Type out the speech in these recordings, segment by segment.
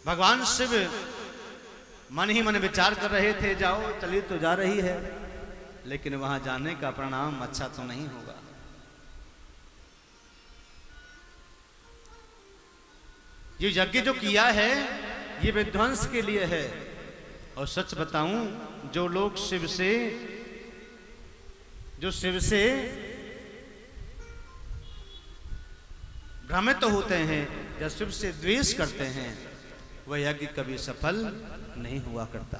भगवान शिव मन ही मन विचार कर रहे थे, जाओ चली तो जा रही है, लेकिन वहां जाने का परिणाम अच्छा तो नहीं होगा। ये यज्ञ जो किया है ये विध्वंस के लिए है। और सच बताऊं, जो लोग शिव से भ्रमित होते हैं या शिव से द्वेष करते हैं, वह यज्ञ कभी सफल नहीं हुआ करता।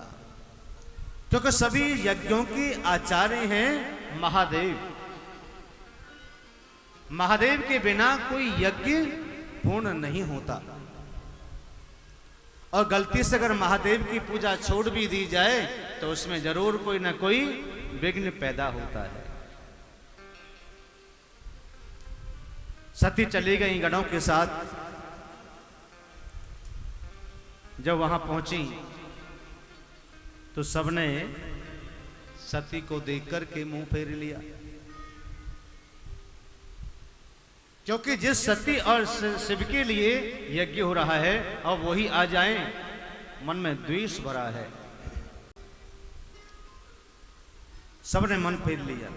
क्योंकि सभी यज्ञों के आचार्य हैं महादेव। महादेव के बिना कोई यज्ञ पूर्ण नहीं होता। और गलती से अगर महादेव की पूजा छोड़ भी दी जाए तो उसमें जरूर कोई ना कोई विघ्न पैदा होता है। सती चली गई गणों के साथ। जब वहां पहुंची तो सबने सती को देख करके मुंह फेर लिया, क्योंकि जिस सती और शिव के लिए यज्ञ हो रहा है और वही आ जाएं, मन में द्वेष भरा है। सबने मन फेर लिया,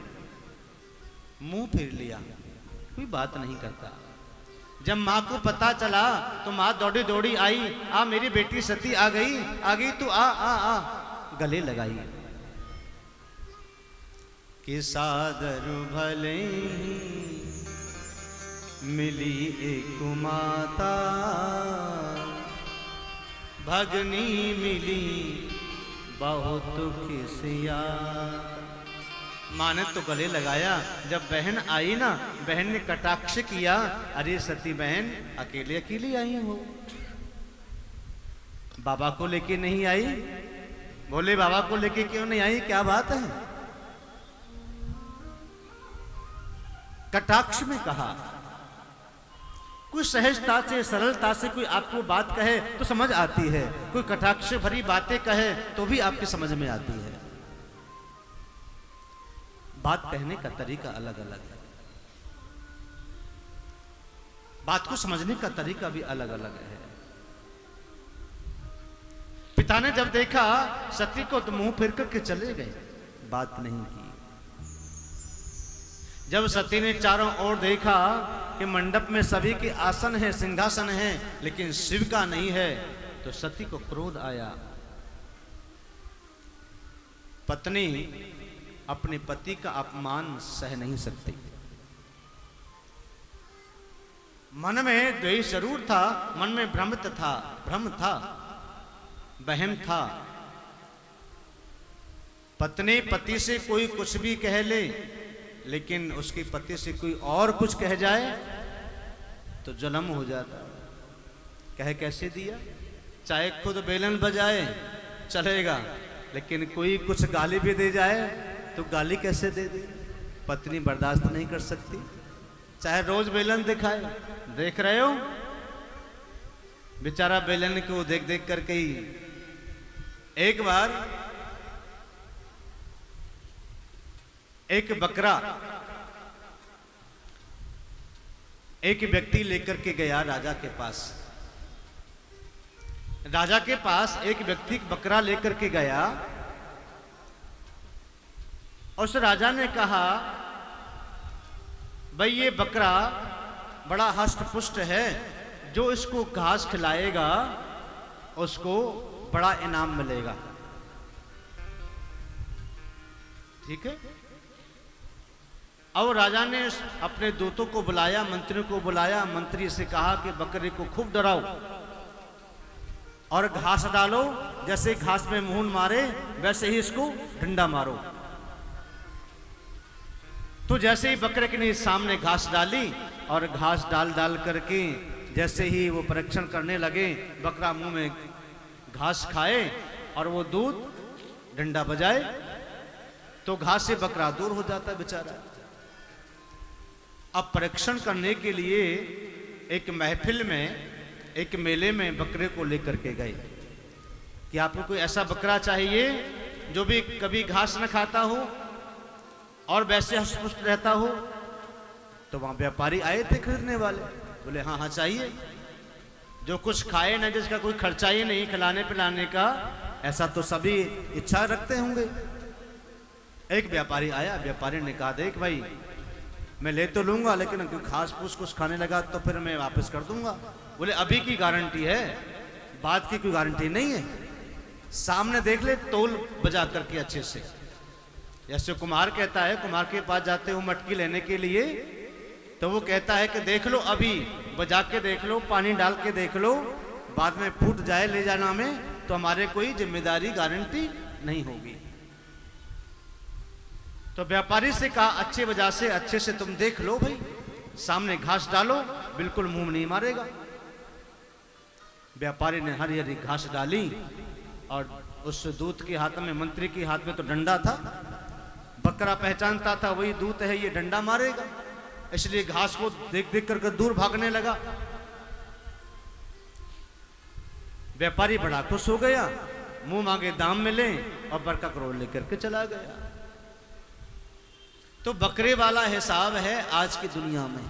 मुंह फेर लिया, कोई बात नहीं करता। जब मां को पता चला तो मां दौड़ी दौड़ी आई, आ मेरी बेटी सती आ गई तू आ आ आ गले लगाई कि सादर भले मिली एक माता, भगनी मिली बहुत किसिया। मां ने तो गले लगाया। जब बहन आई ना, बहन ने कटाक्ष किया, अरे सती बहन अकेले अकेली आई हो, बाबा को लेके नहीं आई? बोले बाबा को लेके क्यों नहीं आई, क्या बात है? कटाक्ष में कहा। कोई सहजता से सरलता से कोई आपको बात कहे तो समझ आती है, कोई कटाक्ष भरी बातें कहे तो भी आपकी समझ में आती है। बात कहने का तरीका अलग अलग है, बात को समझने का तरीका भी अलग अलग है। पिता ने जब देखा सती को तो मुंह फेर करके चले गए, बात नहीं की। जब सती ने चारों ओर देखा कि मंडप में सभी के आसन है, सिंहासन है, लेकिन शिव का नहीं है, तो सती को क्रोध आया। पत्नी अपने पति का अपमान सह नहीं सकती। मन में द्वेष जरूर था, मन में भ्रम था, वहम था। पत्नी पति से कोई कुछ भी कह ले, लेकिन उसके पति से कोई और कुछ कह जाए तो जन्म हो जाता। कह कैसे दिया? चाहे खुद बेलन बजाए चलेगा, लेकिन कोई कुछ गाली भी दे जाए तो गाली कैसे दे दे? पत्नी बर्दाश्त नहीं कर सकती। चाहे रोज बेलन दिखाए, देख रहे हो बेचारा बेलन को देख देख करके ही। एक बार एक बकरा एक व्यक्ति लेकर के गया राजा के पास। राजा के पास एक व्यक्ति बकरा लेकर के गया। उस राजा ने कहा, भाई ये बकरा बड़ा हष्ट पुष्ट है, जो इसको घास खिलाएगा उसको बड़ा इनाम मिलेगा। ठीक है। अब राजा ने अपने दूतों को बुलाया, मंत्रियों को बुलाया। मंत्री से कहा कि बकरे को खूब डराओ और घास डालो, जैसे घास में मुंह मारे वैसे ही इसको डंडा मारो। तो जैसे ही बकरे के सामने घास डाली और घास डाल डाल करके जैसे ही वो परीक्षण करने लगे, बकरा मुंह में घास खाए और वो दूध डंडा बजाए, तो घास से बकरा दूर हो जाता है बेचारा। अब परीक्षण करने के लिए एक महफिल में, एक मेले में बकरे को लेकर के गए कि आपको कोई ऐसा बकरा चाहिए जो भी कभी घास न खाता हो और वैसे हष्ट-पुष्ट रहता हो। तो वहां व्यापारी आए थे खरीदने वाले, बोले हाँ हाँ चाहिए। जो कुछ खाए ना, जिसका कोई खर्चा ही नहीं खिलाने पिलाने का, ऐसा तो सभी इच्छा रखते होंगे। एक व्यापारी आया, व्यापारी ने कहा देख भाई, मैं ले तो लूंगा लेकिन कोई खास पूछ कुछ खाने लगा तो फिर मैं वापस कर दूंगा। बोले अभी की गारंटी है, बाद की कोई गारंटी नहीं है, सामने देख ले तोल बजा करके अच्छे से। जैसे कुम्हार कहता है, कुम्हार के पास जाते हो मटकी लेने के लिए, तो वो कहता है कि देख लो, अभी बजा के देख लो, पानी डाल के देख लो, बाद में फूट जाए ले जाना में तो हमारे कोई जिम्मेदारी गारंटी नहीं होगी। तो व्यापारी से कहा अच्छे वजह से अच्छे से तुम देख लो भाई, सामने घास डालो, बिल्कुल मुंह नहीं मारेगा। व्यापारी ने हरी हरी घास डाली और उस दूत के हाथ में, मंत्री के हाथ में तो डंडा था, बकरा पहचानता था वही दूत है, ये डंडा मारेगा, इसलिए घास को देख देख करके दूर भागने लगा। व्यापारी बड़ा खुश हो गया, मुंह मांगे दाम मिले और बरका करोड़ लेकर के चला गया। तो बकरे वाला हिसाब है आज की दुनिया में।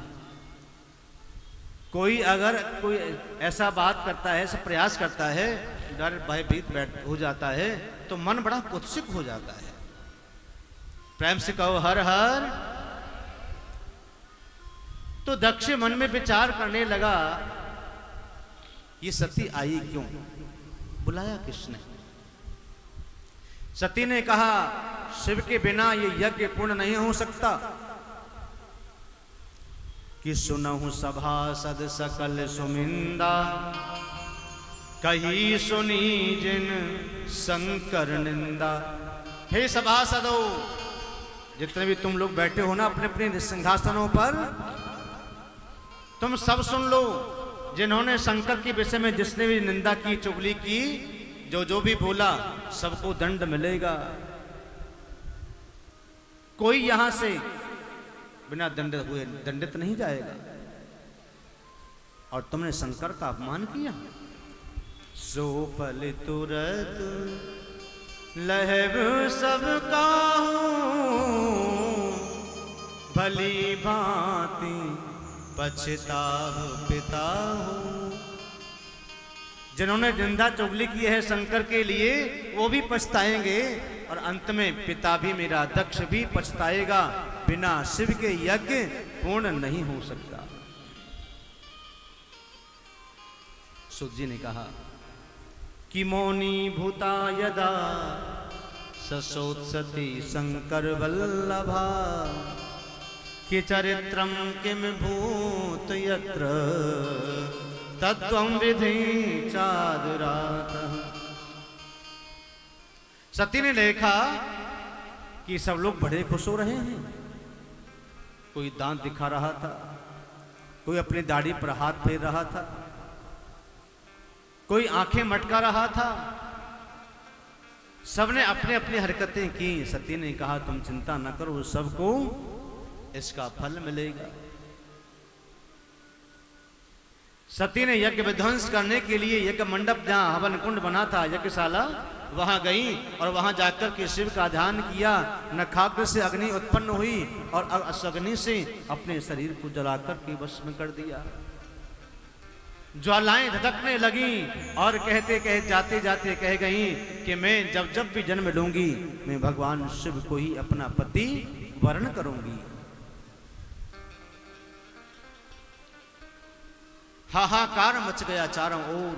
कोई अगर कोई ऐसा बात करता है, ऐसा प्रयास करता है, डर भयभीत बैठ हो जाता है, तो मन बड़ा उत्सुक हो जाता है। प्रेम से कहो हर हर। तो दक्ष मन में विचार करने लगा, ये सती आई क्यों, बुलाया किसने? सती ने कहा शिव के बिना ये यज्ञ पूर्ण नहीं हो सकता। कि सुनहु सभासद सकल सुमिंदा, कही सुनी जिन शंकर निंदा। हे सभासदों, जितने भी तुम लोग बैठे हो ना अपने अपने सिंहासनों पर, तुम सब सुन लो, जिन्होंने शंकर के विषय में जिसने भी निंदा की, चुगली की, जो भी बोला, सबको दंड मिलेगा। कोई यहां से बिना दंड हुए दंडित नहीं जाएगा। और तुमने शंकर का अपमान किया। सो पल तुरत लहब सब काहू, भली भांति पछताव पिताहू। जिन्होंने निंदा चुगली की है शंकर के लिए, वो भी पछताएंगे, और अंत में पिता भी मेरा दक्ष भी पछताएगा। बिना शिव के यज्ञ पूर्ण नहीं हो सकता। सुत जी ने कहा कि मौनी भूता यदा ससोत्सती शंकर वल्लभा, कि चरित्रम किम भूत यत्र तत्वं विधि चादुरात। सती ने देखा कि सब लोग बड़े खुश हो रहे हैं। कोई दांत दिखा रहा था, कोई अपनी दाढ़ी पर हाथ फेर रहा था, कोई आंखें मटका रहा था। सबने अपने अपनी हरकतें की। सती ने कहा तुम चिंता न करो, सबको इसका फल मिलेगा। सती ने यज्ञ विध्वंस करने के लिए यज्ञ मंडप, जहां हवन कुंड बना था, यज्ञशाला, वहां गई और वहां जाकर के शिव का ध्यान किया। नखाग्र से अग्नि उत्पन्न हुई और उस अग्नि से अपने शरीर को जलाकर के भस्म कर दिया। ज्वालाएं धधकने लगी और कहते कहे जाते जाते कह गई कि मैं जब भी जन्म लूंगी, मैं भगवान शिव को ही अपना पति वर्ण करूंगी। हाहाकार मच गया चारों ओर।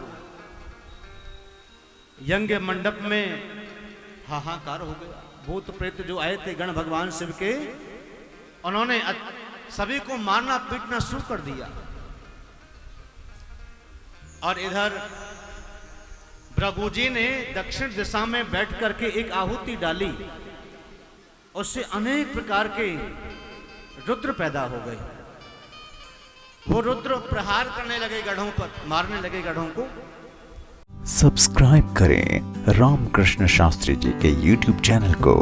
यज्ञ मंडप में हाहाकार हो गया। भूत प्रेत जो आए थे गण भगवान शिव के, उन्होंने सभी को मारना पीटना शुरू कर दिया। और इधर भृगु जी ने दक्षिण दिशा में बैठ करके एक आहुति डाली, उससे अनेक प्रकार के रुद्र पैदा हो गए। वो रुद्र प्रहार करने लगे गढ़ों पर, मारने लगे गढ़ों को। सब्सक्राइब करें रामकृष्ण शास्त्री जी के YouTube चैनल को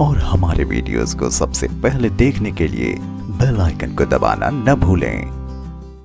और हमारे वीडियोस को सबसे पहले देखने के लिए बेल आइकन को दबाना न भूलें।